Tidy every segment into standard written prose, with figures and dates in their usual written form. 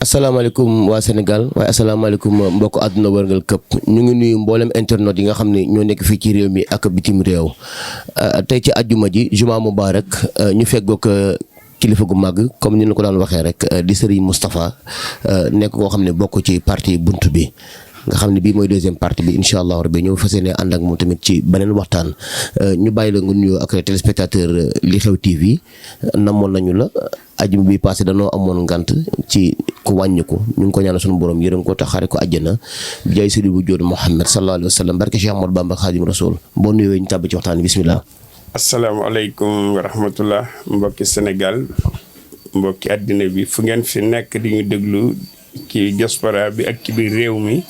asalaamaaleykum waa Sénégal waaye asalaamaaleykum mbokk àdduna wërngal këpp ñu ngi nuyu mboolem internet yi nga xam ne ñoo nekk fii ci réew mi ak bitim réew tey ci àjjuma ji juma mubarak ñu feggoog kilifa gu màgg comme ni ñu ko daan waxee rek di Serigne Moustapha nekk koo xam ne bokk ci parti bunt bi nga xam ne bii mooy deuxième partie bi incha allah rabbi ñëw fas yéene ànd ak moom tamit ci beneen waxtaan ñu bàyyi la nga nuyoo ak téléspectateur li xew TV namoon nañu la ajuma bi passé danoo amoon ngant ci ku wàññiku ñu ngi ko ñaanal sunu borom yërëm ko taxaare ko àjjana bi jaay sidi bu jóod Muhammad sallallahu alayhi wa sallam barke Cheikh Ahmadou Bamba Khadim Rasoul boo nuyoo ñu tàbbi ci waxtaan bi bismillah. asalaamaaleykum wa rahmatullah mbokki Sénégal mbokki àddina bi fu ngeen fi nekk di ñu déglu ci diaspora bi ak ci biir réew mi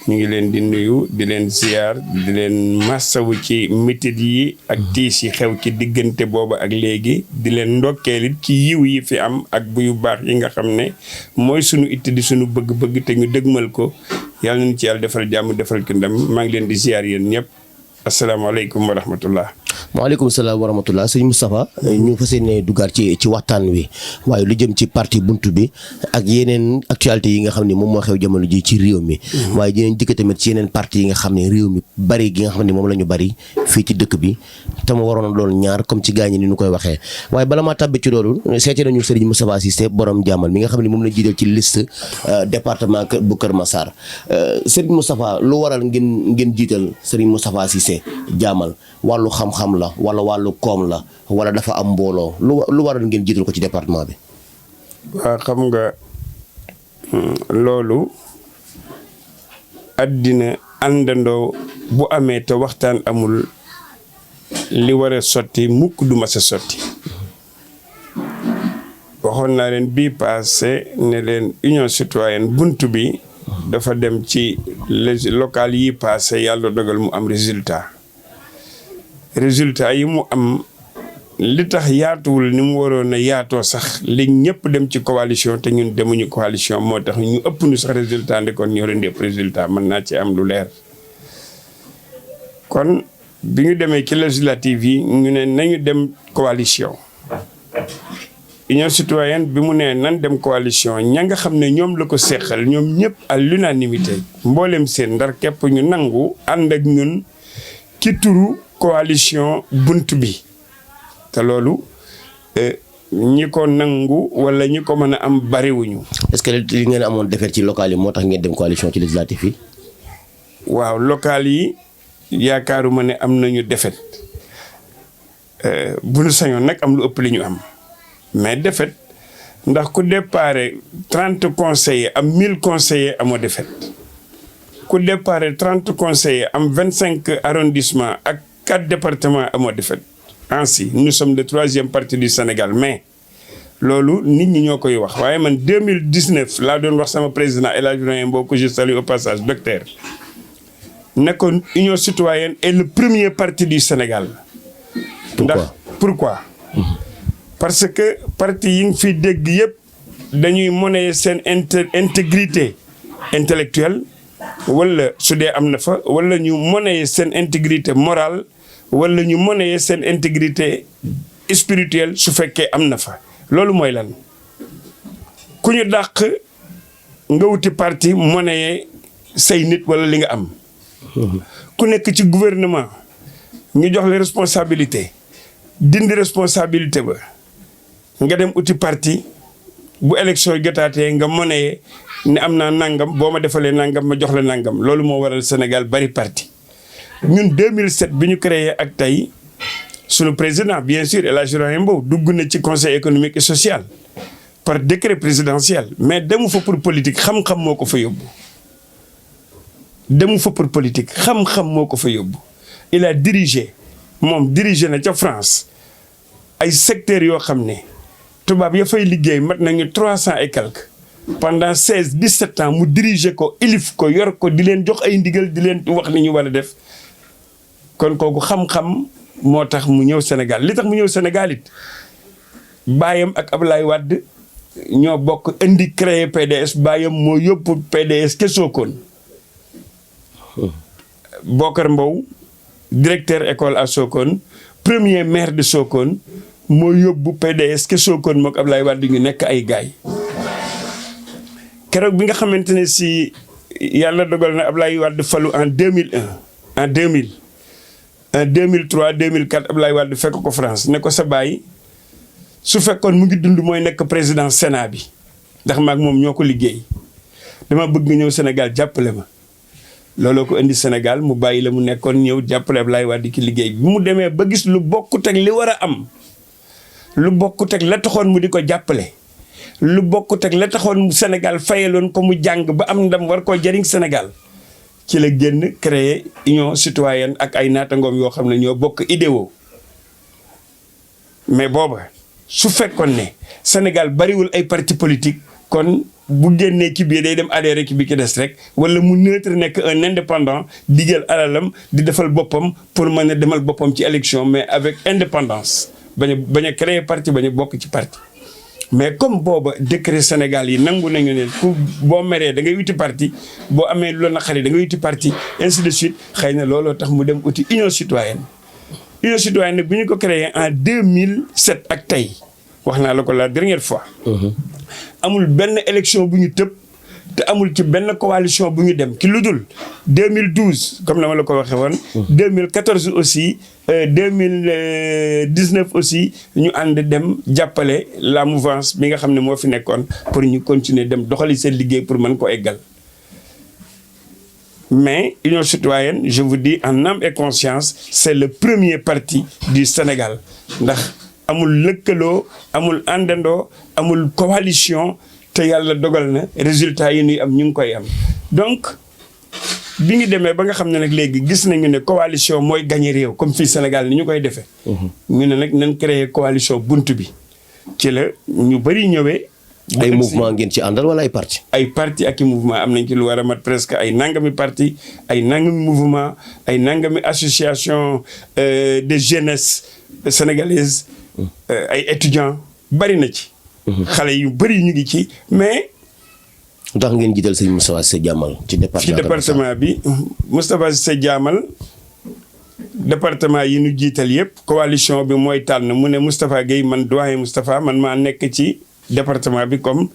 ñu ngi leen di nuyu di leen ziar di leen massawu ci mitit yi ak tiis yi xew ci diggante boobu ak léegi di leen ndokkeelit ci yiw yi fi am ak bu yu baax yi nga xam ne mooy sunu itti di sunu bëgg-bëgg te ñu dëgmal ko yàlla nañu ci yàlla defal jàmm defal ki ndam maa ngi leen di ziar yéen ñëpp asalaamaaleykum wa rahmatullah. waaleykum salaam wa rahmatullah sëñ Moustapha ñu fas yéene duggaat ci waxtaan wi waaye lu jëm ci parti buntu bi ak yeneen actualité yi nga xam ne moom moo xew jamono ji ci réew mi waaye dinañ dikk tamit ci yeneen parti yi nga xam ne réew mi bari gi nga xam ne moom la ñu bari fii ci dëkk bi te ma waroon a doon ñaar comme ci gaañi ni ñu koy waxee waaye bala maa tàbbi ci loolu seeti nañu Serigne Moustapha Cissé borom jàmmal mi nga xam ne moom la jiital ci liste département bu Kër Massar Serigne Moustapha lu waral ngeen jiital Serigne Moustapha Cissé jàmmal wàllu xam-xam la wala wàllu koom la wala dafa am mbooloo lu waral ngeen jiital ko ci département bi. waa xam nga loolu àddina àndandoo bu amee te waxtaan amul li war a sotti mukk du mas a sotti waxoon naa leen bii passé ne leen union citoyenne bunt bi dafa dem ci local yi passé yàlla dogal mu am résultat yi mu am li tax yaatuwul ni mu waroon a yaatoo sax li ñëpp dem ci coalition te ñun demuñu coalition moo tax ñu ëpp ñu sax résultat ndi kon ñoo leen def résultat mën naa ci am lu leer kon bi ñu demee ci législative yi ñu ne nañu dem coalition union citoyenne bi mu nee nan dem coalition ña nga xam ne ñoom la ko seqal ñoom ñëpp à l'unanimité mboolem seen ndar képp ñu nangu ànd ak ñun ci turu coalition bunt bi te loolu ñi ko nangu wala ñi ko mën a am bariwuñu. est-ce que li ngeen amoon defet ci local yi moo tax ngeen dem coalition ci législative yi. waaw local yi yaakaaruma ne am nañu defet bu nu sañoon nag am lu ëpp li ñu am mais defet ndax ku déparé 30 conseillers am 1000 conseillers amoo defet ku déparé 30 conseillers am 25 arrondissements ak 4 départements amoo defet. Ainsi nous sommes le 3e parti du Sénégal mais loolu nit ñi ñoo koy wax waaye man 2019 laa doon wax sama président El Hadj Ibrahima Mbow que je salue au passage docteur nekkoon union citoyenne est le premier parti du Sénégal. Pourquoi parce que parti yi nga fi dégg yëpp dañuy monnayer seen intégrité intellectuelle wala su dee am na fa wala ñu monnayer seen intégrité morale wala ñu monnayer seen intégrité spirituelle su fekkee am na fa loolu mooy lan ku ñu dàq nga wuti parti monnayer say nit wala li nga am ku nekk ci gouvernement ñu jox la responsabilité dindi responsabilité ba nga dem uti parti bu élection jotaatee nga monnayer ne am naa nangam boo ma defalee nangam ma jox la nangam loolu moo waral Sénégal bari parti ñun 2007 bi ñu créé ak tey sunu président bien sûr El Hadj Ibrahima Mbow dugg na ci conseil économique et social par décret présidentiel mais demu fa pour politique xam-xam moo ko fa yóbbu. demu fa pour politique xam-xam moo ko fa yóbbu il a dirigé na ca France ay secteurs yoo xam ne tubaab ya fay liggéey mat nañu 300 et quelques. pendant 17 ans mu diriger ko ilif ko yor ko di leen jox ay ndigal di leen wax li ñu war a def. kon kooku xam-xam moo tax mu ñëw Sénégal li tax mu ñëw Sénégal it baayam ak Ablaye Wade ñoo bokk indi créé PDS baayam moo yóbbu PDS ke Sokone Bokar Mbow directeur école à Sokone premier maire de Sokone moo yóbbu PDS ke Sokone mook Ablaye Wade ñu nekk ay gaay keroog bi nga xamante ne si yàlla dogal na Ablaye Wade falu en 2001 en 2000 en 2003 2004 Ablaye Wade fekk ko France ne ko sa baay su fekkoon mu ngi dund mooy nekk président Sénat bi ndax maag moom ñoo ko liggéey dama bëgg nga ñëw Sénégal jàppale ma. looloo ko indi Sénégal mu bàyyi la mu nekkoon ñëw jàppale Ablaye Wade ki liggéey bi mu demee ba gis lu bokkut ak li war a am lu bokkut ak la taxoon mu di ko jàppale lu bokkut ak la taxoon Sénégal fayaloon ko mu jàng ba am ndam war koo jëriñ Sénégal ci la génn créer union citoyenne ak ay naatangoom yoo xam ne ñoo bokk idéo mais booba su fekkoon ne Sénégal bariwul ay parti politique kon bu génnee ci biir day dem adhéré ci bi ki des rek wala mu neutre nekk un indépendant di jël alalam di defal boppam pour mën a demal boppam ci élection mais avec indépendance bañ a créer parti bañ a bokk ci parti. mais comme booba décret Sénégal yi nangu nañu ne ku boo meree da ngay uti parti boo amee lu la naqari da ngay uti parti ainsi de suite xëy na looloo tax mu dem uti union citoyenne. union citoyenne nag bu ñu ko créé en 2007 ak tey wax naa la ko la dernière fois. amul benn élection bu ñu tëb te amul ci benn coalition bu ñu dem ci lu dul 2012 comme na ma la ko waxee woon. 2014 aussi 2019 aussi ñu ànd dem jàppale la mouvance bi nga xam ne moo fi nekkoon pour ñu continuer dem doxali seen liggéey pour mën ko eggal. mais Union citoyenne je vous dis en âme et conscience c'est le premier parti du Sénégal ndax amul lëkkaloo amul àndandoo amul coalition te yàlla dogal na résultat yi ñuy am ñu ngi koy am donc bi ñu demee ba nga xam ne nag léegi gis nañu ne coalition mooy gagner réew comme fii Sénégal ni ñu koy defee. ñu ne nag nañ créer coalition bunt bi ci la ñu bëri ñëwee. ay mouvement ngeen ci àndal wala ay parti ay parti ak i mouvement am nañ ci lu war a mat presque ay nangami parti ay nangami mouvement ay nangami association de jeunesse sénégalaise ay étudiants bari na ci. xale yu bari ñu ngi ci mais. ndax ngeen jiital sëñ Moustapha Cissé Diamal ci département bi Moustapha Cissé Diamal département yi ñu jiital yëpp coalition bi mooy tànn mu ne Moustapha Guèye man doyen Moustapha man maa nekk ci. département bi comme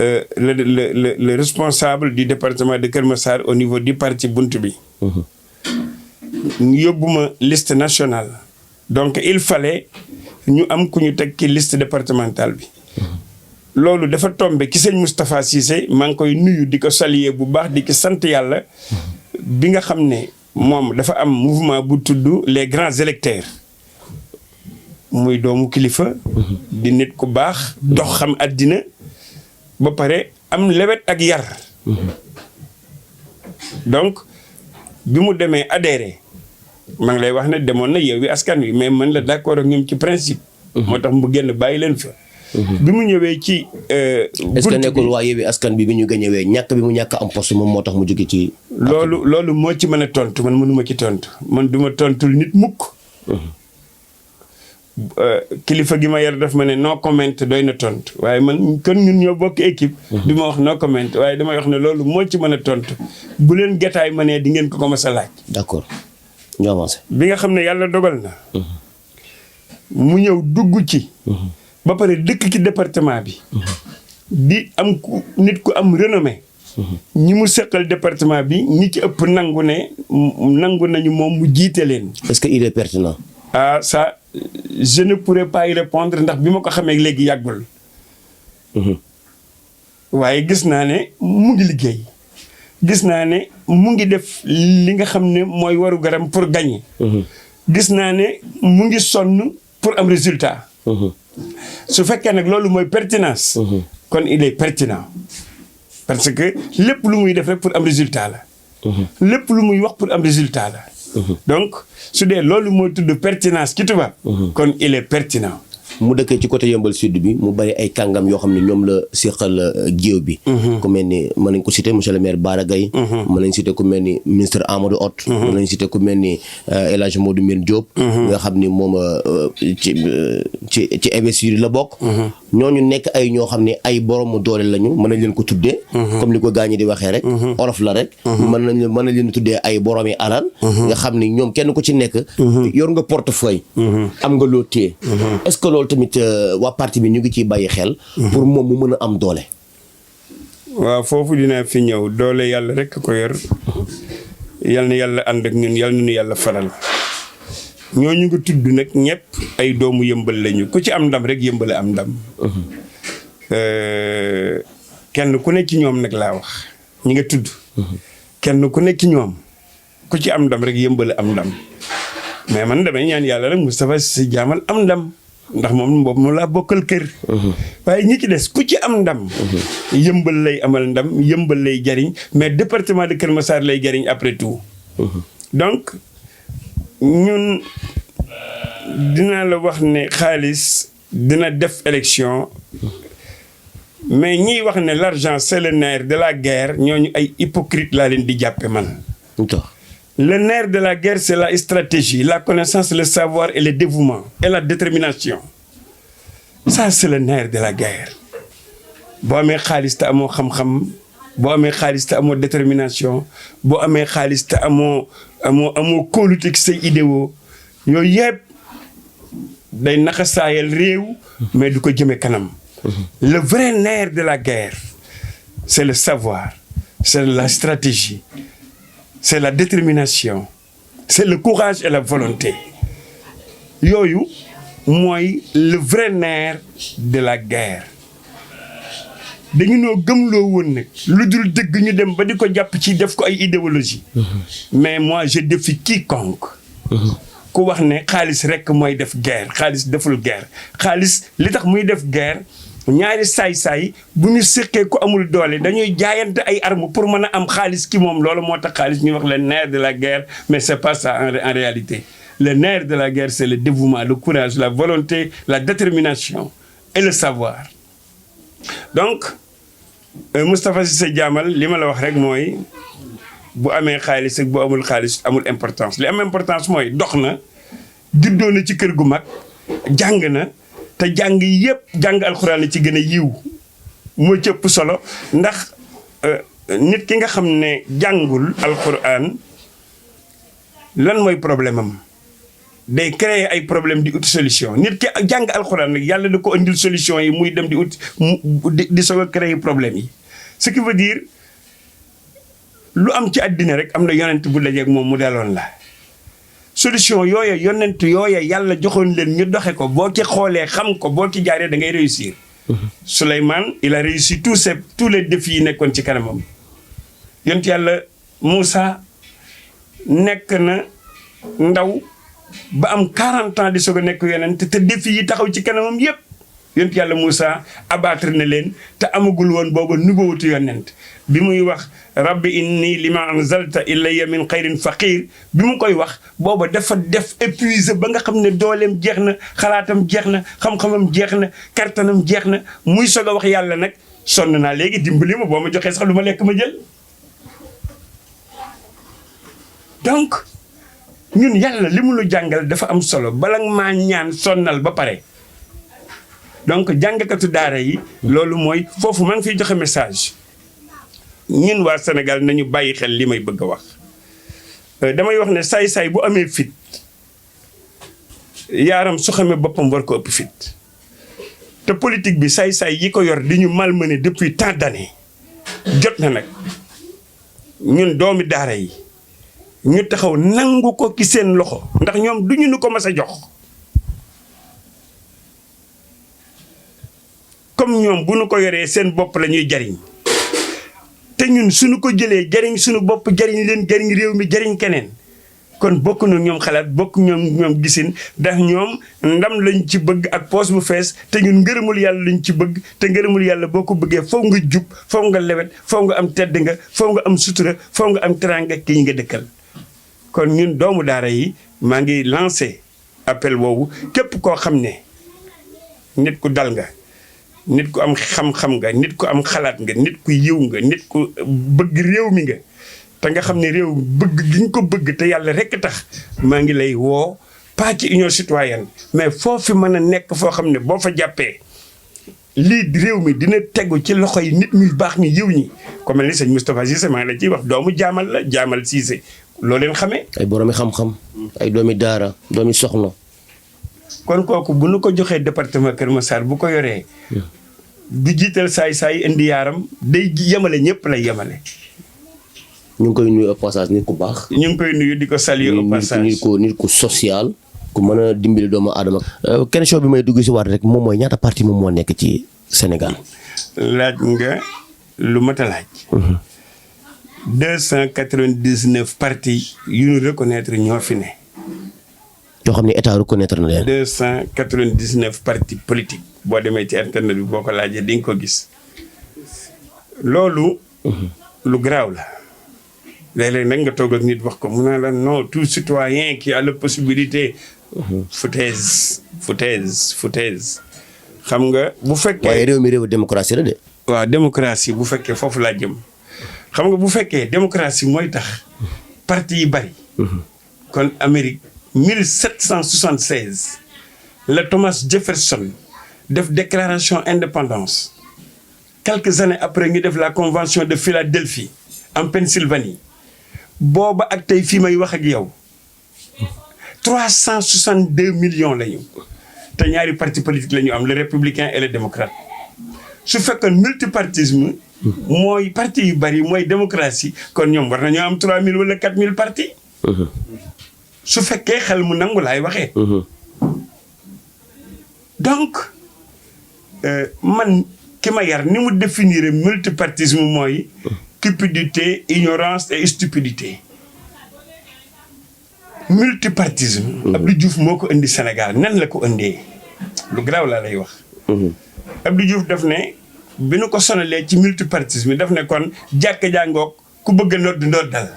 le responsable du département de Keur Massar au niveau du parti bunt bi. yóbbuma liste nationale. donc il fallait ñu am ku ñu teg ci liste départementale bi. loolu dafa tombé ci sëñ Moustapha Cissé maa ngi koy nuyu di ko saluer bu baax di ko sant yàlla. bi nga xam ne moom dafa am mouvement bu tudd les grands électeurs. muy doomu kilifa. di nit ku baax. dox xam àddina ba pare am lewet ak yar. donc bi mu demee adhéré maa ngi lay wax ne demoon na Yewwi Askan Wi mais man la d'accord ak ñoom ci principe. moo tax mu génn bàyyi leen fa. bi mu ñëwee ci. est-ce que nekkul waa Yewwi Askan bi ñu ñëwee ñàkk bi mu ñàkk am poste moom moo tax mu jóge ci. loolu moo ci mën a tontu man mënuma ci tontu man duma tontul nit mukk. kilifa gi ma yar daf ma ne no comment doy na tontu waaye man kon ñun ñoo bokk équipe. du ma wax no comment waaye damay wax ne loolu moo ci mën a tontu bu leen getaay ma ne di ngeen ko commencé laaj. d'accord ñu avancé. bi nga xam ne yàlla dogal na. mu ñëw dugg ci. ba pare dëkk ci département bi. di am nit ku am renommée. ñi mu seqal département bi ñi ci ëpp nangu nañu moom mu jiite leen. est-ce que il est pertinent. ah ça je ne pourrais pas y répondre ndax bi ma ko xamee léegi yàggul. waaye gis naa ne mu ngi liggéey. gis naa ne mu ngi def li nga xam ne mooy waru garam pour gagner. gis naa ne mu ngi sonn pour am résultat. su fekkee nag loolu mooy pertinence. kon il est pertinent. parce que lépp lu muy def rek pour am résultat la. lépp lu muy wax pour am résultat la. donc su dee loolu mooy tudd pertinence ci tubaab. kon il est pertinent. mu dëkkee ci côté Yeumbeul Sud bi mu bari ay kàngam yoo xam ne ñoom la seqal géew bi. ku mel ni mën nañ ko citer monsieur le maire Bara Gaye. mën nañ citer ku mel ni ministre Amadou Hott. mën nañ citer ku mel ni El Hadj Modou Mbène Diop. nga xam ni moom ci investisseurs yi la bokk. ñooñu nekk ay ñoo xam ne ay boromu doole lañu mën nañ leen ko tuddee. comme ni ko gaañi di waxee rek. olof la rek. mën nañ leen tuddee ay boromi alal. nga xam ni ñoom kenn ku ci nekk. yor nga portefeuille. am nga loo téye. est-ce que loolu tamit waa parti bi ñu ngi ciy bàyyi xel. pour moom mu mën a am doole. waaw foofu dinaa fi ñëw doole yàlla rek ko yor yal na yàlla ànd ak ñun yal na nu yàlla faral ñooñu nga tudd nag ñëpp ay doomu yëmbal lañu ku ci am ndam rek yëmbal am ndam. kenn ku ne ci ñoom nag laa wax ñi nga tudd. kenn ku ne ci ñoom ku ci am ndam rek yëmbal am ndam mais man damay ñaan yàlla rek Moustapha Cissé Diamal am ndam. ndax moom boobu mu laa bokkal kër. waaye ñi ci des ku ci am ndam. yëmbal lay amal ndam yëmbal lay jariñ mais département de Kër Massar lay jariñ après tout. donc ñun dinaa la wax ne xaalis dina def élection mais ñiy wax ne l'argent c'est le nerf de la guerre ñooñu ay hypocrite laa leen di jàppe man. Le nerf de la guerre, c'est la stratégie, la connaissance, le savoir et le dévouement et la détermination. Ça, c'est le nerf de la guerre. Boo amee xaalis te amoo xam-xam boo amee xaalis te amoo détermination boo amee xaalis te amoo kóolute ci say idéaux yooyu yëpp day naxasaayal réew mais du ko jëme kanam. Le vrai nerf de la guerre, c'est le savoir, c'est la stratégie. C'est la détermination, c'est le courage et la volonté. Yooyu mooy le vrai nerf de la guerre. dañu noo gëmloo woon nag lu dul dëgg ñu dem ba di ko jàpp ci def ko ay idéologie. mais moi je défie quiconque. ku wax ne xaalis rekk mooy def guerre xaalis deful guerre xaalis li tax muy def guerre. ñaari saay-saay bu ñu séqee ku amul doole dañuy jaayante ay armes pour mën a am xaalis ki moom loolu moo tax xaalis ñuy wax le nerf de la guerre mais c'est pas ça en réalité. Le nerf de la guerre c'est le dévouement, le courage, la volonté, la détermination et le savoir. Donc Moustapha Cissé Diamal li ma la wax rek mooy bu amee xaalis ak bu amul xaalis amul importance li am importance mooy dox na juddoo na ci kër gu mag jàng na. te jàng yëpp jàng alxuraan la ci gën a yiw moo ci ëpp solo ndax nit ki nga xam ne jàngul alxuraan lan mooy problème am day créer ay problème di ut solution nit ki jàng alxuraan nag yàlla da ko indil solution yi muy dem di ut di soog a créer problème yi. ce qui veut dire lu am ci àddina rek am na yonent bu dajeeg moom mu daloon la. solution yooya yonent yooya yàlla joxoon leen ñu doxe ko boo ci xoolee xam ko boo ci jaaree da ngay réussir. Souleymane il a réussi tous les défis yi nekkoon ci kanamam. yonent yàlla Moussa nekk na ndaw ba am 40 ans di soog a nekk yonent te défis yi taxaw ci kanamam yépp yonent yàlla Moussa abattre na leen te amagul woon booba nubuwatu yonent bi muy wax rabbi inni lima anzalta ilayya min xayrin faqir bi mu koy wax booba dafa def épuisé ba nga xam ne dooleem jeex na xalaatam jeex na xam-xamam jeex na kartanam jeex na muy soog a wax yàlla nag sonn naa léegi dimbali ma boo ma joxee sax lu ma lekk ma jël. donc ñun yàlla li mu lu jàngal dafa am solo bala nga maa ñaan sonnal ba pare. donc jàngkatu daara yi loolu mooy foofu maa ngi fiy joxe message ñun waa Sénégal nañu bàyyi xel li may bëgg a wax damay wax ne saay-saay bu amee fit yaaram su xamee boppam war ko ëpp fit te politique bi saay-saay yi ko yor di ñu malmené depuis tant d'années jot na nag ñun doomi daara yi ñu taxaw nangu ko ci seen loxo ndax ñoom duñu nu ko mas a jox comme ñoom bu nu ko yoree seen bopp la ñuy jariñ te ñun suñu ko jëlee jariñ suñu bopp jariñ leen jariñ réew mi jariñ keneen kon bokk na ñoom xalaat bokk ñoom gisin ndax ñoom ndam lañ ci bëgg ak poos bu fees te ñun ngërëmul yàlla lañ ci bëgg te ngërëmul yàlla boo ko bëggee foog nga jub foog nga lewet foog nga am tedd nga foog nga am sutura foog nga am teranga ki nga dëkkal kon ñun doomu daara yi maa ngi lancé appel boobu képp koo xam ne nit ku dal nga nit ku am xam-xam nga nit ku am xalaat nga nit ku yiw nga nit ku bëgg réew mi nga te nga xam ne réew bëgg gi ñu ko bëgg te yàlla rekk tax maa ngi lay woo pas ci union citoyenne mais foofu mën a nekk foo xam ne boo fa jàppee lii réew mi dina tegu ci loxo yi nit ñuy baax ñi yiw ñi ko mel ni sëñ Moustapha Cissé maa ngi la ciy wax doomu jaamal la jaamal Cissé loo leen xamee. ay boroomi xam-xam. ay doomi daara doomi soxna. kon kooku bu nu ko joxee département Kër Massar bu ko yoree du jiital saay-saay indi yaaram day yemale ñëpp lay yemale. ñu ngi koy nuyu au passage nit ku baax. ñu ngi koy nuyu di ko saluer au passage. nit ku social. ku mën a dimbali doomu aadama. question bi may dugg si waat rek moom mooy ñaata parti moom moo nekk ci Sénégal. laaj nga lu mat a laaj. 299 partis yu ñu reconnaître ñoo fi ne. yoo xam ne état reconnaître na leen. 299 partis politiques boo demee ci internet bi boo ko laajee di nga ko gis. loolu. lu garaaw la. léeg-léeg nag nga toog ak nit wax ko mu ne la non tout citoyen qui a la possibilité. foutaise. xam nga bu fekkee. waaye réew mi réewu démocratie la de. waaw démocratie bu fekkee foofu laa jëm. xam nga bu fekkee démocratie mooy tax. parti yi bari. kon Amérique 1776 la Thomas Jefferson def déclaration indépendance. quelques années après ñu def la convention de Philadelphie en Pennsylvanie. booba ak tey fii may wax ak yow 362 millions la ñu te ñaari parti politique la ñu am le républicain et le démocrate su fekkoon multipartisme mooy parti yu bari mooy démocratie kon ñoom war nañoo am 3000 wala 4000 partis su fekkee xel mu nangu laay waxee donc man ki ma yar ni mu définir multipartisme mooy cupidité ignorance et stupidité multipartisme. Abdou Diouf moo ko indi Sénégal nan la ko indee lu garaaw laa lay wax. Abdou Diouf daf ne bi nu ko sonalee ci multipartisme daf ne kon jàkka jàngoog ku bëgg a nodd noddal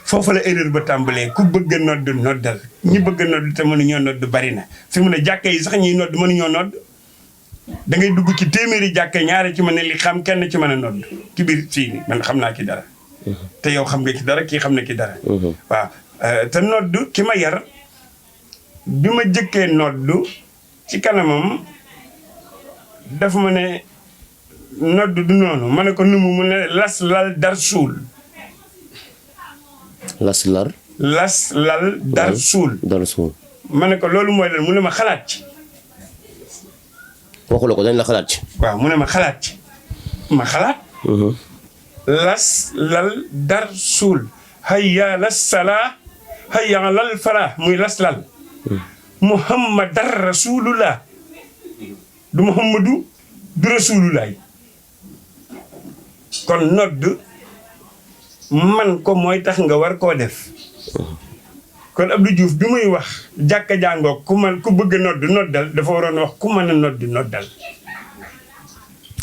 foofu la erreur ba tàmbalee ku bëgg a nodd noddal ñi bëgg a nodd te mënuñoo nodd bari na fi mu ne jàkka yi sax ñuy nodd mënuñoo nodd. da ngay dugg ci téeméeri jàkka ñaare ci mën a li xam kenn ci mën a nodd ci biir fii man xam naa ki dara. te yow xam nga ki dara kii xam na ki dara. waaw te nodd ki ma yar bi ma jëkkee nodd ci kanamam daf ma ne nodd du noonu ma ne ko numu mu ne las lal dar suul. las lal dar suul. ma ne ko loolu mooy lan mu ne ma xalaat ci. waxu la ko dañ la xalaat ci. waaw mu ne ma xalaat ci ma xalaat. las lal dar suul. hayya las salaa hayya lal falaa muy las lal. muhammadar rasulullah du muhammadu du rasulullah kon nodd man ko mooy tax nga war koo def. kon Abdou Diouf bi muy wax jàkka jàngoog ku bëgg a nodd noddal dafa waroon wax ku mën a nodd noddal.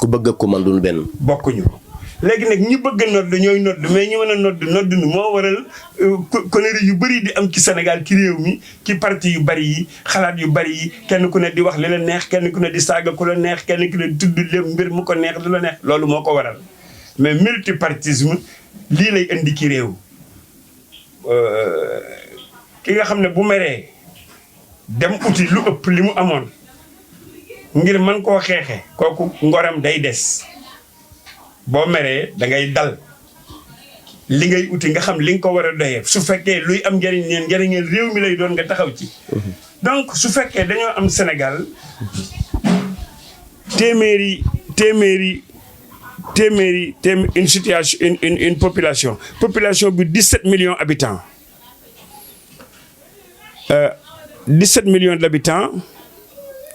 ku bëgg ak ku man duñu benn. bokkuñu léegi nag ñi bëgg a nodd ñooy nodd mais ñi mën a nodd nu moo waral conneries yu bëri di am ci Sénégal ci réew mi ci parti yu bëri yi xalaat yu bëri yi kenn ku ne di wax li la neex kenn ku ne di saaga ku la neex kenn ku ne di tudd lépp mbir mu ko neex lu la neex loolu moo ko waral mais multipartisme lii lay indi ci réew. ki nga xam ne bu meree dem uti lu ëpp li mu amoon ngir mën koo xeexe kooku ngoram day des boo meree da ngay dal li ngay uti nga xam li nga ko war a doyee su fekkee luy am njëriñeel réew mi lay doon nga taxaw ci. donc su fekkee dañoo am Sénégal une situation une population bi 17 millions habitants. 17 millions d'habitants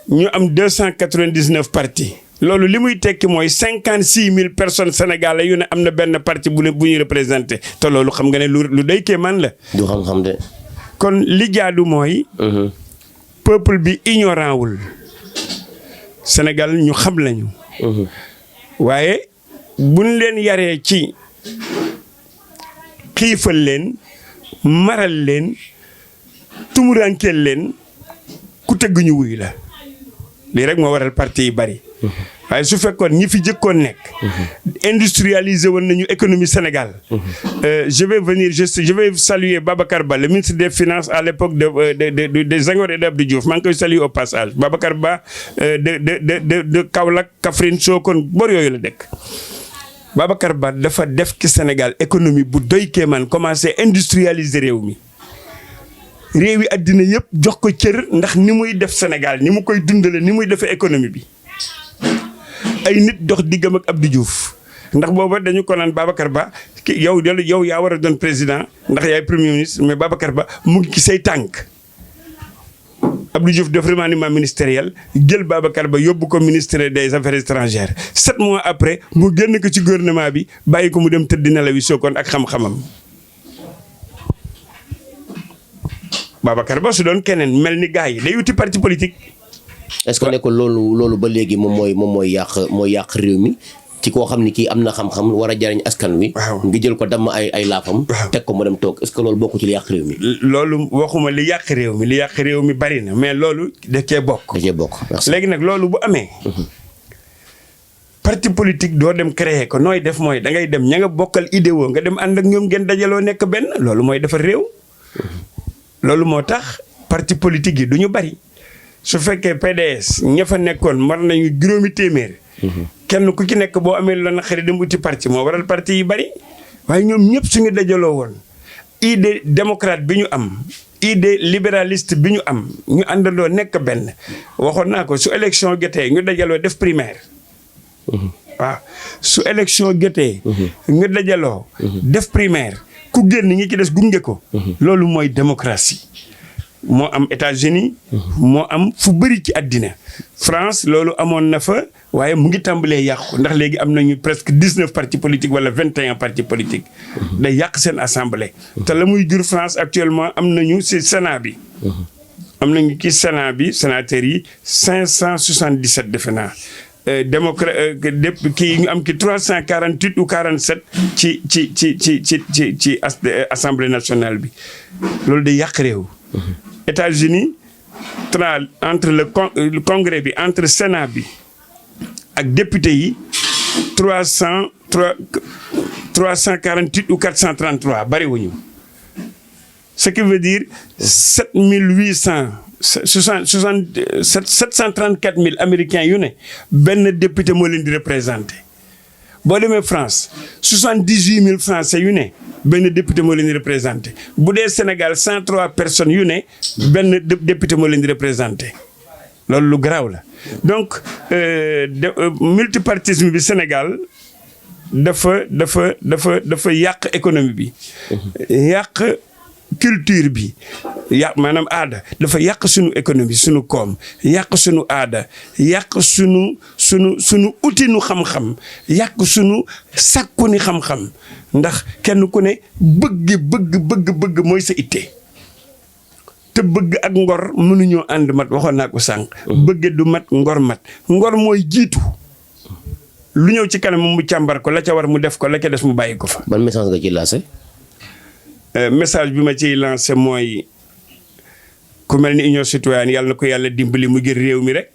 ñu am 299 partis loolu li muy tekki mooy 56 000 personnes sénégalais yu ne am na benn parti bu ñuy représenté te loolu xam nga ne lu day kéemaan la. du xam-xam de. kon li jaadu mooy. peuple bi ignorant wul Sénégal ñu xam lañu. waaye buñ leen yaree ci xiifal leen maral leen. tumurankeel leen ku tëgg ñu wuy la lii rek moo waral parti yi bari waaye su fekkoon ñi fi jëkkoon nekk industrialiser woon nañu économie Sénégal je vais saluer Babacar Ba le ministre des finances à l'époque de Senghor et d'Abdou Diouf maa ngi koy saluer au passage Babacar Ba de Kaolack Kaffrine Sokone bor yooyu la dëkk Babacar Ba dafa def ci Sénégal économie bu doy kéemaan commencé industrialiser réew mi réew yi àddina yëpp jox ko cër ndax ni muy def Sénégal ni mu koy dundale ni muy defee économie bi ay nit dox diggam ak Abdou Diouf ndax booba dañu ko naan Babacar Ba yow yaa war a doon président ndax yaay premier ministre mais Babacar Ba mu ngi ci say tànk. Abdou Diouf def remaniement ministériel jël Babacar Ba yóbbu ko ministère des affaires étrangères 7 mois après mu génn ko ci gouvernement bi bàyyi ko mu dem tëdd nelawi Sokone ak xam-xamam. Babacar Ba su doon keneen mel ni gars yi day wuti parti politique. est-ce que nekkul loolu ba léegi moom mooy yàq réew mi ci koo xam ni kii am na xam-xam war a jariñ askan wi. waaw nga jël ko damm ay laafam. teg ko mu dem toog est-ce que loolu bokku ci li yàq réew mi. loolu waxuma li yàq réew mi bari na mais loolu da cee bokk. merci. léegi nag loolu bu amee. parti politique doo dem créer ko nooy def mooy da ngay dem ña nga bokkal idée woo nga dem ànd ak ñoom ngeen dajaloo nekk benn loolu mooy defar réew. loolu moo tax parti politique yi du ñu bari su fekkee PDS ña fa nekkoon mar nañu juróomi téeméer. kenn ku ci nekk boo amee la naqari dem uti parti moo waral parti yi bari waaye ñoom ñëpp suñu dajaloo woon idée démocrate bi ñu am idée libéraliste bi ñu am ñu àndandoo nekk benn waxoon naa ko su élection jotee ñu dajaloo def primaire. waaw su élection jotee. ñu dajaloo. def primaire ku génn ñi ci des gunge ko. loolu mooy démocratie. moo am États-Unis moo am fu bëri ci àddina France loolu amoon na fa waaye mu ngi tàmbalee yàqu ndax léegi am nañu presque 19 partis politiques wala 21 partis politiques. day yàq seen assemblée. te la muy jur France actuellement am nañu ci Sénat bi. am nañu ci Sénat bi sénateurs yi 577 defe naa. kii ñu am ki 348 ou 47 ci assemblée nationale bi loolu day yàq réew. États-Unis entre le congrès bi entre Sénat bi ak député yi 348 ou 433 bariwuñu ce qui veut dire 734 000 américains yu ne benn député moo leen di représenté boo demee France 78 000 français yu ne benn député moo leen di représenté bu dee Sénégal 103 personnes yu ne benn député moo leen di représenté loolu lu garaaw la donc multipartisme bi Sénégal dafa yàq économie bi yàq culture bi maanaam aada dafa yàq sunu économie sunu koom yàq sunu aada yàq sunu utinu xam-xam yàq sunu sàkku ni xam-xam ndax kenn ku ne bëgg mooy sa itte te bëgg ak ngor mënuñoo ànd mat waxoon naa ko sànq. bëgg du mat ngor mat ngor mooy jiitu lu ñëw ci kanam mu càmbar ko la ca war mu def ko la ca des mu bàyyi ko fa. ban message nga ci lancé. message bi ma ciy lancé mooy ku mel ni Union Citoyenne yàlla na ko yàlla dimbali mu gën réew mi rek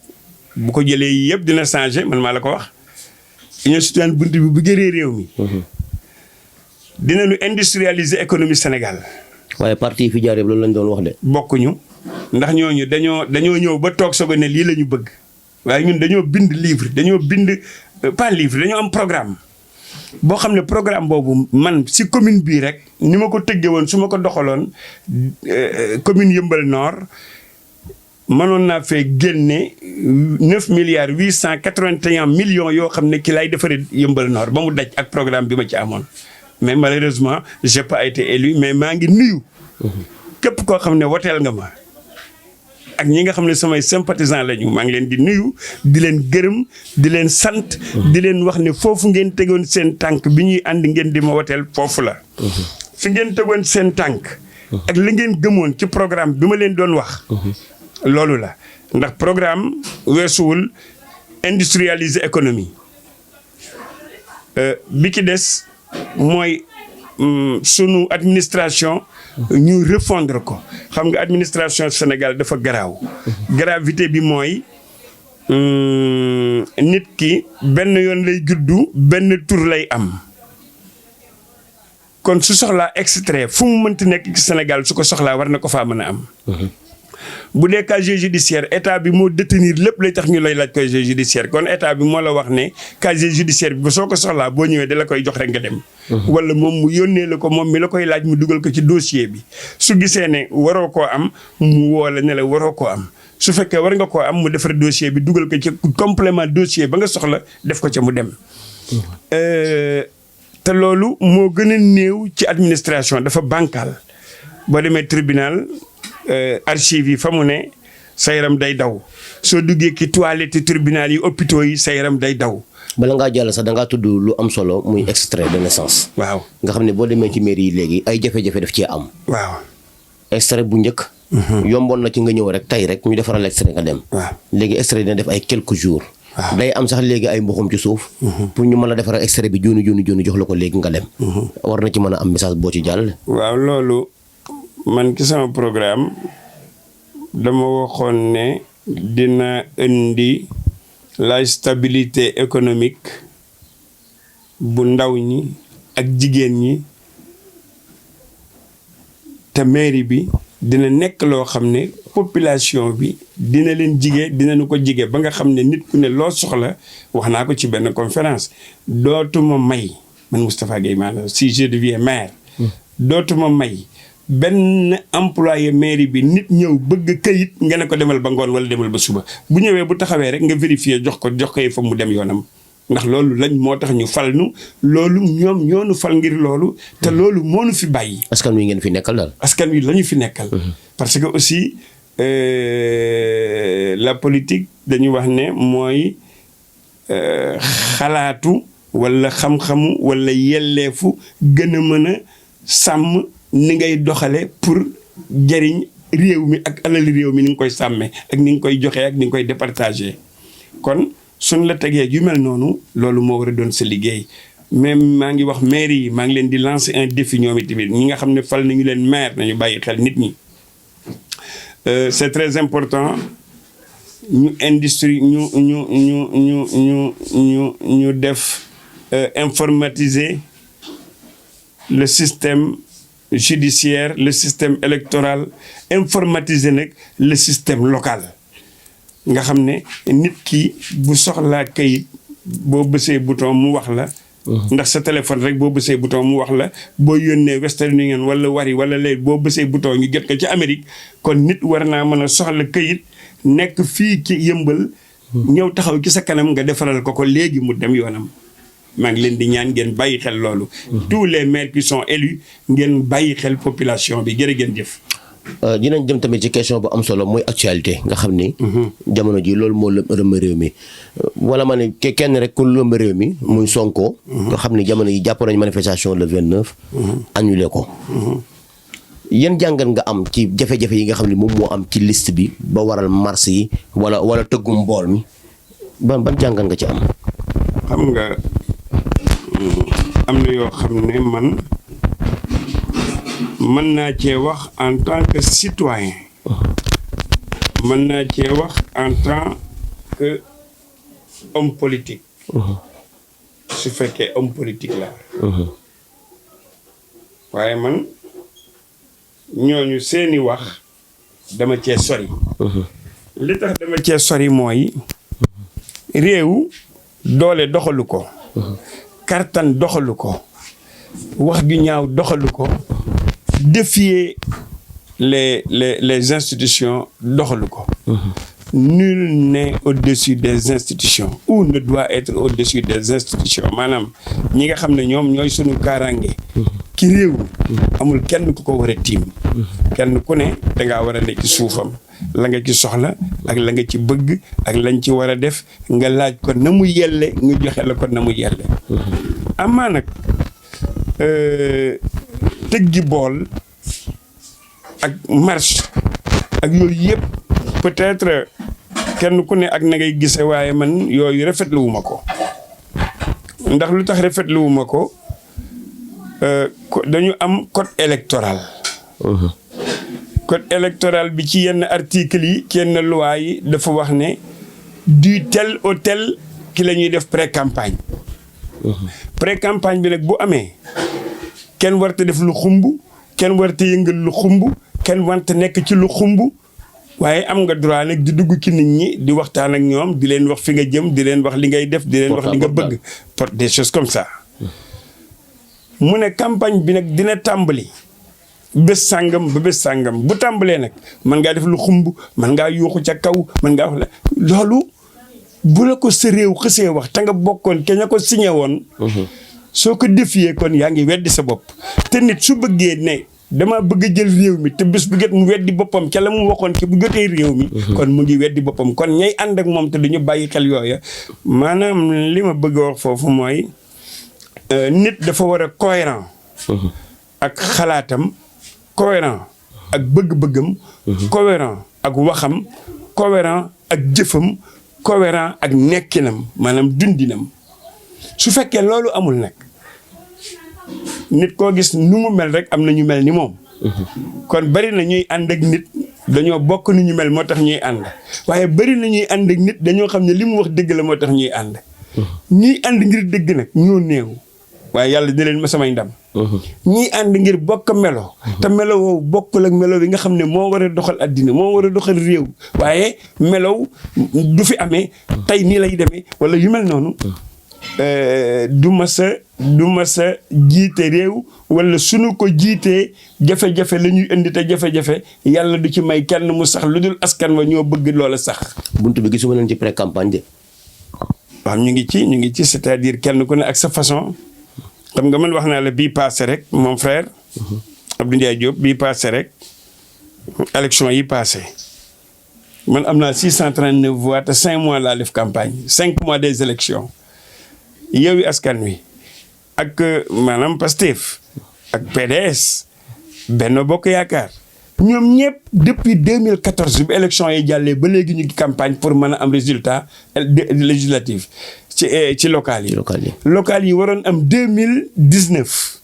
bu ko jëlee yëpp dina changé man maa la ko wax Union Citoyenne bunt bi bu gëree réew mi. dinañu industrialiser économie Sénégal. waaye parti yi fi jaar yëpp loolu lañ doon wax de. bokkuñu ndax ñooñu dañoo ñëw ba toog soog a ne lii la ñu bëgg waaye ñun dañoo bind livre dañoo am programme. boo xam ne programme boobu man si commune bii rek ni ma ko tëggee woon su ma ko doxaloon commune Yeumbeul Nord mënoon naa fee génne 9,881 millions yoo xam ne ki lay defaree Yeumbeul Nord ba mu daj ak programme bi ma ci amoon mais malheureusement j'ai pas été élu mais maa ngi nuyu. képp koo xam ne woteel nga ma. ak ñi nga xam ne samay sympathisants lañu maa ngi leen di nuyu di leen gërëm di leen sant. di leen wax ne foofu ngeen tegoon seen tànk bi ñuy ànd ngeen di ma woteel foofu la. fi ngeen tegoon seen tànk. ak li ngeen gëmoon ci programme bi ma leen doon wax. loolu la ndax programme weesuwul industrialiser économie bi ki des mooy sunu administration. ñu refondre ko xam nga administration Sénégal dafa garaaw. gravité bi mooy nit ki benn yoon lay juddu benn tur lay am kon su soxlaa extrait fu mu mënti nekk ci Sénégal su ko soxlaa war na ko faa mën a am. bu dee casier judiciaire état bi moo détenir lépp lay tax ñu lay laaj casier judiciaire kon état bi moo la wax ne casier judiciaire bi ba soo ko soxlaa boo ñëwee da la koy jox rek nga dem. wala moom mu yónnee la ko moom mi la koy laaj mu dugal ko ci dossier bi su gisee ne waroo koo am mu woo la ne la waroo koo am su fekkee war nga koo am mu defar dossier bi dugal ko ci complément dossier ba nga soxla def ko ca mu dem. te loolu moo gën a néew ci administration dafa bancal boo demee tribunal archive yi fa mu ne sa yaram day daw soo duggee ki toilette tribunal yi hôpitaux yi sa yaram day daw. bala ngaa jàll sax da ngaa tudd lu am solo muy extrait de naissance. waaw nga xam ne boo demee ci mairie yi léegi ay jafe-jafe daf cee am. waaw. extrait bu njëkk. yomboon na ci nga ñëw rek tey rek ñu defaral extrait nga dem. waaw léegi extrait dina def ay quelques jours. waaw day am sax léegi ay mbuxum ci suuf. pour ñu mën a defaral extrait bi jooni jox la ko léegi nga dem. war na ci mën a am message boo ci jàll. waaw loolu man ci sama programme dama waxoon ne dina indi la stabilité économique bu ndaw ñi ak jigéen ñi te mairie bi dina nekk loo xam ne population bi dina leen jige dinañu ko jige ba nga xam ne nit ku ne loo soxla wax naa ko ci benn conférence dootuma may man Moustapha Gueye maanaam si je deviens maire dootuma may benn employé mairie bi nit ñëw bëgg kayit nga ne ko demal ba ngoon wala demal ba suba bu ñëwee bu taxawee rek nga vérifier jox ko fa mu dem yoonam ndax loolu lañ moo tax ñu fal nu loolu ñoom ñoo nu fal ngir loolu te loolu moo nu fi bàyyi. askan wi ngeen fi nekkal daal. askan wi la ñu fi nekkal. parce que aussi la politique dañu wax ne mooy xalaatu wala xam-xamu wala yelleefu gën a mën a sàmm. ni ngay doxale pour jëriñ réew mi ak alali réew mi ni nga koy sàmmee ak ni nga koy joxee ak ni nga koy départager kon suñ la tegee yu mel noonu loolu moo war a doon sa liggéey même maa ngi wax maire yi maa ngi leen di lancer un défi ñoom tamit ñi nga xam ne fal nañu leen maire nañu bàyyi xel nit ñi c'est très important ñu industrie ñu def informatiser le système judiciaire le système électoral informatiser nag le système local nga xam ne nit ki bu soxlaa kayit boo bësee bouton mu wax la ndax sa téléphone rek boo bësee bouton mu wax la boo yónnee Western Union wala Wari wala léegi boo bësee bouton ñu jot ko ci Amérique kon nit war naa mën a soxla kayit nekk fii ci Yëmbal ñëw taxaw ci sa kanam nga defaral ko léegi mu dem yoonam maa ngi leen di ñaan ngeen bàyyi xel loolu. tous les maires qui sont élus ngeen bàyyi xel population bi jërë ngeen jëf. dinañ dem tamit ci question bu am solo mooy actualité nga xam ni. jamono ji loolu moo lëmb réew mi. wala ma ne kenn rek ku lëmb réew mi muy Sonko. nga xam ni jamono yi jàpp nañu manifestation le 29. annulé ko. yan jàngat nga am ci jafe-jafe yi nga xam ne moom moo am ci liste bi ba waral marche yi wala tëggum mbool mi ban jàngat nga ci am. xam nga. am na yoo xam ne man mën naa cee wax en tant que citoyen mën naa cee wax en tant que homme politique su fekkee homme politique la waaye man ñooñu seeni wax dama cee sori li tax dama cee sori mooy réew doole doxalu ko kartan doxalu ko wax ju ñaaw doxalu ko défier les institutions doxalu ko nul n'est au-dessus des institutions ou ne doit être au-dessus des institutions maanaam ñi nga xam ne ñoom ñooy sunu kaaraange ki réew amul kenn ku ko war a tiim kenn ku ne dangaa war a nekk ci suufam la nga ci soxla ak la nga ci bëgg ak lañ ci war a def nga laaj ko na mu yelle nga joxe la ko na mu yelle amaa nag tëggi bool ak marche ak yooyu yëpp peut-être kenn ku ne ak na ngay gise waaye man yooyu rafetluwuma ko ndax lu tax rafetluwuma ko dañu am code électoral code électoral bi ci yenn articles yi ci yenn loi yi dafa wax ne du tel au tel ki la ñuy def pré-campagne pré-campagne bi nag bu amee kenn warta def lu xumb kenn warta yëngal lu xumb kenn warta nekk ci lu xumb waaye am nga droit nag di dugg ci nit ñi di waxtaan ak ñoom di leen wax fi nga jëm di leen wax li ngay def di leen wax li nga bëgg des choses comme ça mu ne campagne bi nag dina tàmbali bés sàngam ba bés sàngam bu tàmbalee nag mën ngaa def lu xumb mën ngaa yuuxu ca kaw mën ngaa wax loolu bu la ko sa réew xësee wax te nga bokkoon ke ña ko signé woon. soo ko défier kon yaa ngi weddi sa bopp te nit su bëggee ne dama bëgg a jël réew mi te bés bu jot mu weddi boppam ca la mu waxoon ke bu jotee réew mi. kon mu ngi weddi boppam kon ñay ànd ak moom te duñu bàyyi xel yooya maanaam li ma bëgg a wax foofu mooy nit dafa war a cohérent ak xalaatam. cohérent ak bëgg-bëggam. cohérent ak waxam. cohérent ak jëfam. cohérent ak nekkinam maanaam dundinam su fekkee loolu amul nag nit koo gis nu mu mel rek am na ñu mel ni moom. kon bari na ñuy ànd ak nit dañoo bokk ni ñu mel moo tax ñuy ànd waaye bari na ñuy ànd ak nit dañoo xam ne li mu wax dëgg la moo tax ñuy ànd. ñuy ànd ngir dëgg nag ñoo néew waaye yàlla di leen ma samay ndam. ñii ànd ngir bokk melo. te melo woowu bokkul ak melo bi nga xam ne moo war a doxal addina moo war a doxal réew waaye melow du fi amee tey nii lay demee wala yu mel noonu du ma sa jiite réew wala sunu ko jiitee jafe-jafe la ñuy indi te jafe-jafe yàlla du ci may kenn mu sax lu dul askan wa ñoo bëgg loola sax. buntu bi gisuma leen ci pré campagne de. waaw ñu ngi ci c'est-à-dire kenn ku ne ak sa façon. xam nga man wax naa la bii passé rek mon frère Abdou Ndiaye Diop bii passé rek élection yi passé man am naa 639 voix te 5 mois laa def campagne 5 mois des élections Yewwi Askan Wi ak maanaam Pastef ak PDS Benno Bokk Yaakaar ñoom ñëpp depuis 2014 bi élection yi jàllee ba léegi ñu ngi campagne pour mën a am résultat législatif ci local yi. local yi waroon am 2019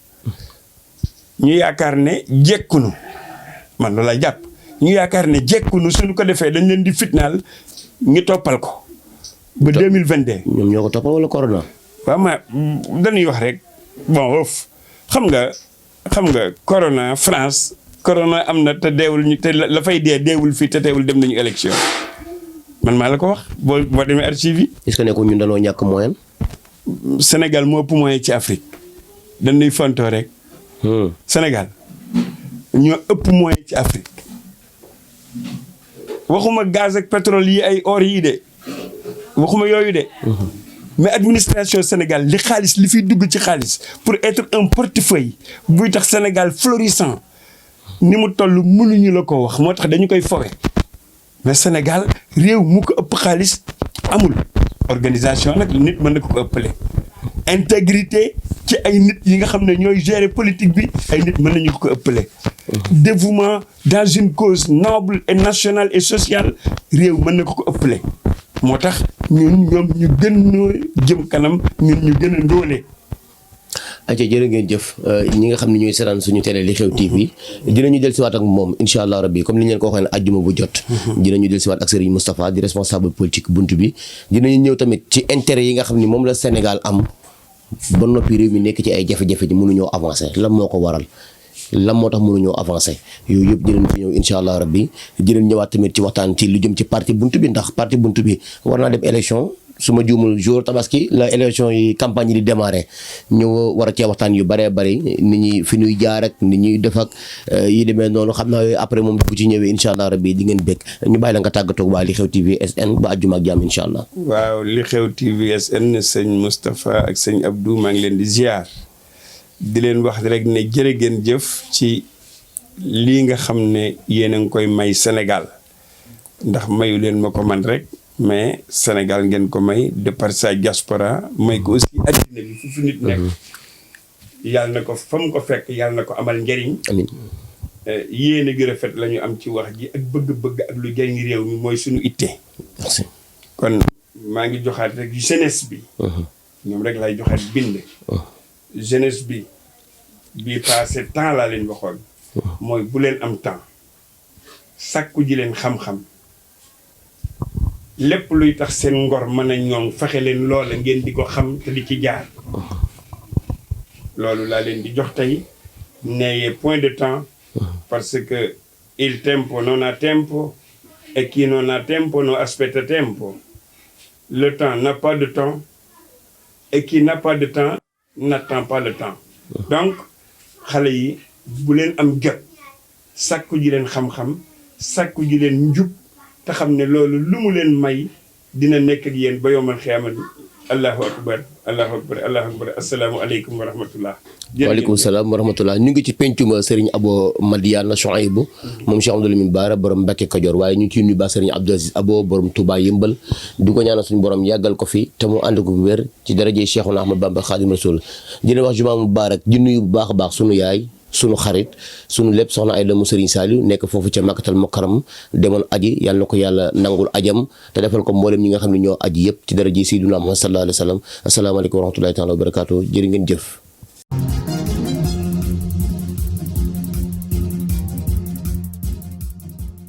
ñu yaakaar ne jekkunu man loolu laa jàpp ñu yaakaar ne jekkunu suñu ko defee dañ leen di fitnaal ñu toppal ko ba 2022. ñoom ñoo ko toppal wala corona. waaw ma dañuy wax rek bon woof xam nga corona France corona am na te deewul ñu te la fay deewul fii te teewul dem nañu élection. man maa la ko wax boo demee archive yi. est-ce que nekkul ñun dañoo ñàkk moyen. Sénégal moo ëpp moyen ci Afrique dañuy fontoo rek. Sénégal ñoo ëpp moyen ci Afrique waxuma gaz ak pétrole yi ay or yi de waxuma yooyu de. mais administration Sénégal li xaalis li fiy dugg ci xaalis pour être un portefeuille buy tax Sénégal florissant ni mu toll mënuñu la ko wax moo tax dañu koy fowe. mais Sénégal réew mu ko ëpp xaalis amul organisation nag nit mën na ko ëppale intégrité ci ay nit yi nga xam ne ñooy gérer politique bi ay nit mën nañu ko ëppale dévouement dans une cause noble et nationale et sociale réew mën na ko ëppale moo tax ñun ñoom ñu gën noo jëm kanam ñun ñu gën a ndóole. aca jërë ngeen jëf ñi nga xam ne ñooy seetaan suñu télé li xew TV dinañu del siwaat ak moom incha allah rabbi comme ni ñu leen ko waxee ne ajjuma bu jot dinañu del siwaat ak Serigne Moustapha di responsable politique buntu bi dinañu ñëw tamit ci intérêt yi nga xam ne moom la Sénégal am ba noppi réew mi nekk ci ay jafe-jafe ji mënuñoo avancer lan moo ko waral lan moo tax mënuñoo avancer yooyu yëpp dinañ fi ñëw incha allah rabbi dinañ ñëwaat tamit ci waxtaan ci lu jëm ci parti buntu bi ndax parti buntu bi war naa dem élection su ma juumul jour tabaski la élection yi campagne yi di démarrer ñu war a cee waxtaan yu bëree bëri nit ñi fi ñuy jaar ak nit ñuy def ak yi demee noonu xam naa yooyu après moom bu ci ñëwee incha allah rabbi di ngeen bëgg ñu bàyyi la nga tàggatoo waa li xew TV SN ba àjjuma ak jàmm incha allah. waaw li xew TV SN sëñ Moustapha ak sëñ Abdou maa ngi leen di ziar di leen wax rek ne jërë ngeen jëf ci lii nga xam ne yéen a ngi koy may Sénégal ndax mayu leen ma ko man rek. mais Sénégal ngeen ko may de par sa diaspora may ko aussi addina bi fu nit nekk yàlla na ko fa mu ko fekk yàlla na ko amal njëriñ. amiin yéene gi rafet la ñu am ci wax ji ak bëgg-bëgg ak lu jëriñ réew mi mooy suñu itte. merci kon maa ngi joxaat rek jeunesse bi. ñoom rek lay joxaat bind. jeunesse bi bii passé temps laa leen waxoon. mooy bu leen am temps sàkku ji leen xam-xam. lépp luy tax seen ngor mën a ñoŋ fexe leen loola ngeen di ko xam te di ci jaar loolu laa leen di jox tey n'ayez point de temps parce que il tempo non ha tempo e chi non ha tempo non aspetta tempo le temps n'a pas de temps et qui n'a pas de temps n'attend pas le temps donc xale yi bu leen am jot sàkku ji leen xam-xam sàkku ji leen njub te xam ne loolu lu mu leen may dina nekk ak yéen ba yomal xiyaamati allahu akbar allahu akbar allahu akbar asalaamualeykum wa rahmatullah. waaleykum salaam wa rahmatullah. ñu ngi ci pencuma Serigne Abo Madiyana Chouaïbou moom Cheikh Abdoul Lamine Bara borom Mbacke Kajoor waaye ñu ngi ciy nuyu ba Serigne Abdou Aziz Abo borom Touba Yëmbal di ko ñaanal suñu borom yàggal ko fi te mu ànd ko wér ci daraje Cheikhuna Ahmad Bamba Khadim Rasoul di leen wax jumaa mubarak di nuyu bu baax a baax sunu yaay sunu xarit sunu lépp soxna Ayda mu Serigne Saliou nekk foofu ca Makkatal Mukarram demoon aji yàlla na ko yàlla nangul ajam te defal ko mboolem ñi nga xam ne ñoo aji yëpp ci daraje Sayyidina Muhammad sallallahu alayhi wa sallam asalaamaaleykum wa rahmatullahi taala wa barakaatu jërë ngeen jëf